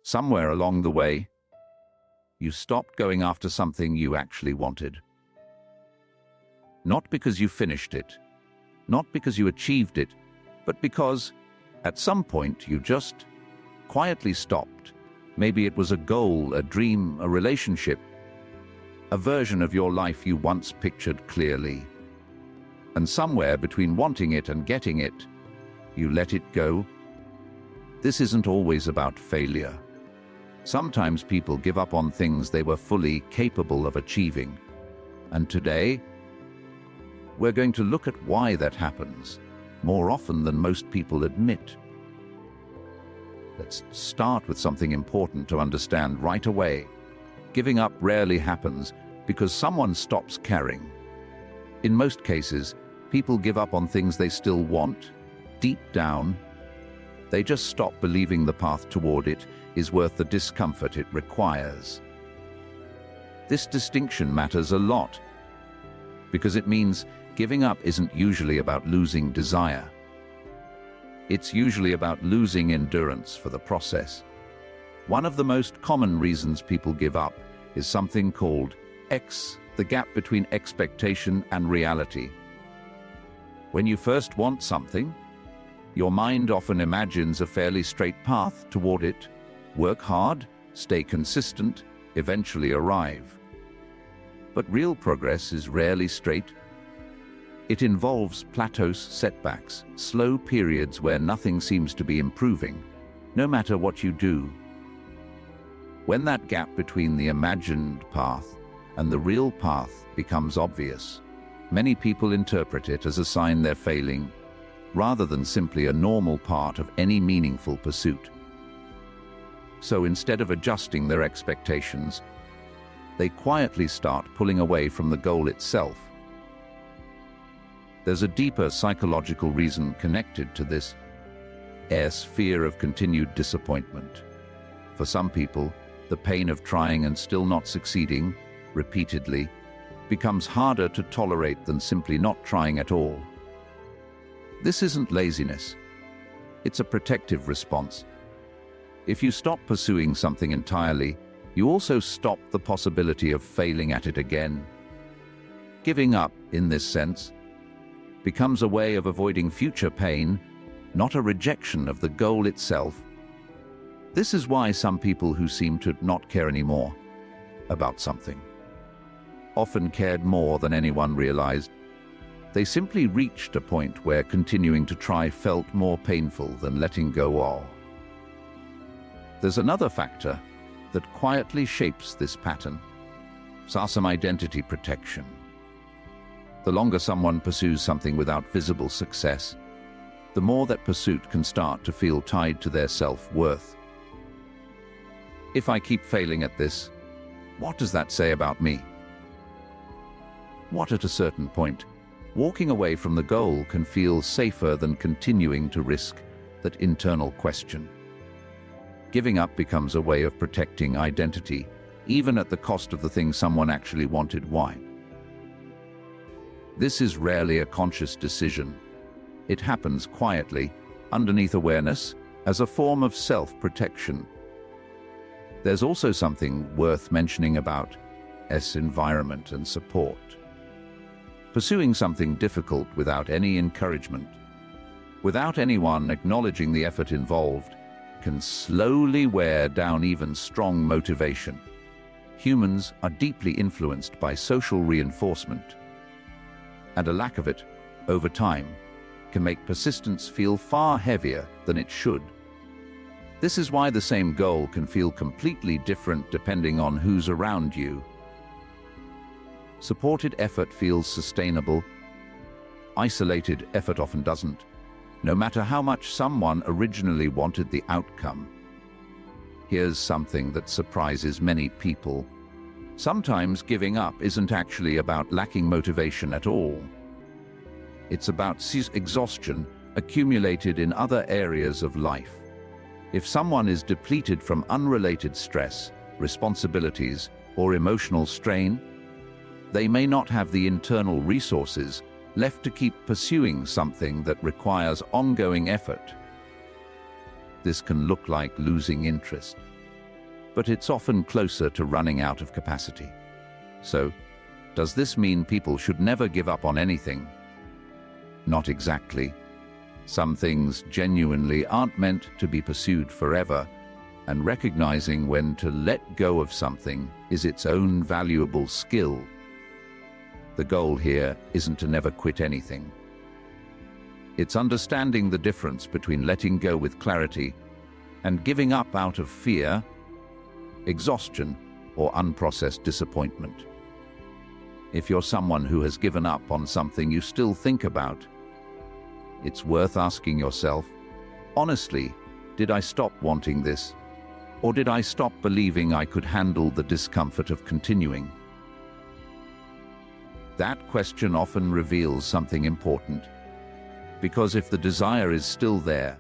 Somewhere along the way, you stopped going after something you actually wanted. Not because you finished it, not because you achieved it, but because, at some point, you just quietly stopped. Maybe it was a goal, a dream, a relationship, a version of your life you once pictured clearly. And somewhere between wanting it and getting it, you let it go. This isn't always about failure. Sometimes people give up on things they were fully capable of achieving. And today, we're going to look at why that happens, more often than most people admit. Let's start with something important to understand right away. Giving up rarely happens because someone stops caring. In most cases, people give up on things they still want. Deep down, they just stop believing the path toward it is worth the discomfort it requires. This distinction matters a lot because it means giving up isn't usually about losing desire. It's usually about losing endurance for the process. One of the most common reasons people give up is something called the gap between expectation and reality. When you first want something, your mind often imagines a fairly straight path toward it. Work hard, stay consistent, eventually arrive. But real progress is rarely straight. It involves plateaus, setbacks, slow periods where nothing seems to be improving, no matter what you do. When that gap between the imagined path and the real path becomes obvious, many people interpret it as a sign they're failing, rather than simply a normal part of any meaningful pursuit. So instead of adjusting their expectations, they quietly start pulling away from the goal itself. There's a deeper psychological reason connected to this: fear of continued disappointment. For some people, the pain of trying and still not succeeding, repeatedly, becomes harder to tolerate than simply not trying at all. This isn't laziness. It's a protective response. If you stop pursuing something entirely, you also stop the possibility of failing at it again. Giving up, in this sense, becomes a way of avoiding future pain, not a rejection of the goal itself. This is why some people who seem to not care anymore about something often cared more than anyone realized. They simply reached a point where continuing to try felt more painful than letting go of. There's another factor that quietly shapes this pattern: some identity protection. The longer someone pursues something without visible success, the more that pursuit can start to feel tied to their self-worth. If I keep failing at this, what does that say about me? What, at a certain point, walking away from the goal can feel safer than continuing to risk that internal question. Giving up becomes a way of protecting identity, even at the cost of the thing someone actually wanted. Why? This is rarely a conscious decision. It happens quietly, underneath awareness, as a form of self-protection. There's also something worth mentioning about environment and support. Pursuing something difficult without any encouragement, without anyone acknowledging the effort involved, can slowly wear down even strong motivation. Humans are deeply influenced by social reinforcement, and a lack of it, over time, can make persistence feel far heavier than it should. This is why the same goal can feel completely different depending on who's around you. Supported effort feels sustainable. Isolated effort often doesn't, no matter how much someone originally wanted the outcome. Here's something that surprises many people. Sometimes giving up isn't actually about lacking motivation at all. It's about exhaustion accumulated in other areas of life. If someone is depleted from unrelated stress, responsibilities, or emotional strain, they may not have the internal resources left to keep pursuing something that requires ongoing effort. This can look like losing interest, but it's often closer to running out of capacity. So, does this mean people should never give up on anything? Not exactly. Some things genuinely aren't meant to be pursued forever, and recognizing when to let go of something is its own valuable skill. The goal here isn't to never quit anything. It's understanding the difference between letting go with clarity and giving up out of fear, exhaustion, or unprocessed disappointment. If you're someone who has given up on something you still think about, it's worth asking yourself, honestly, did I stop wanting this? Or did I stop believing I could handle the discomfort of continuing? That question often reveals something important, because if the desire is still there,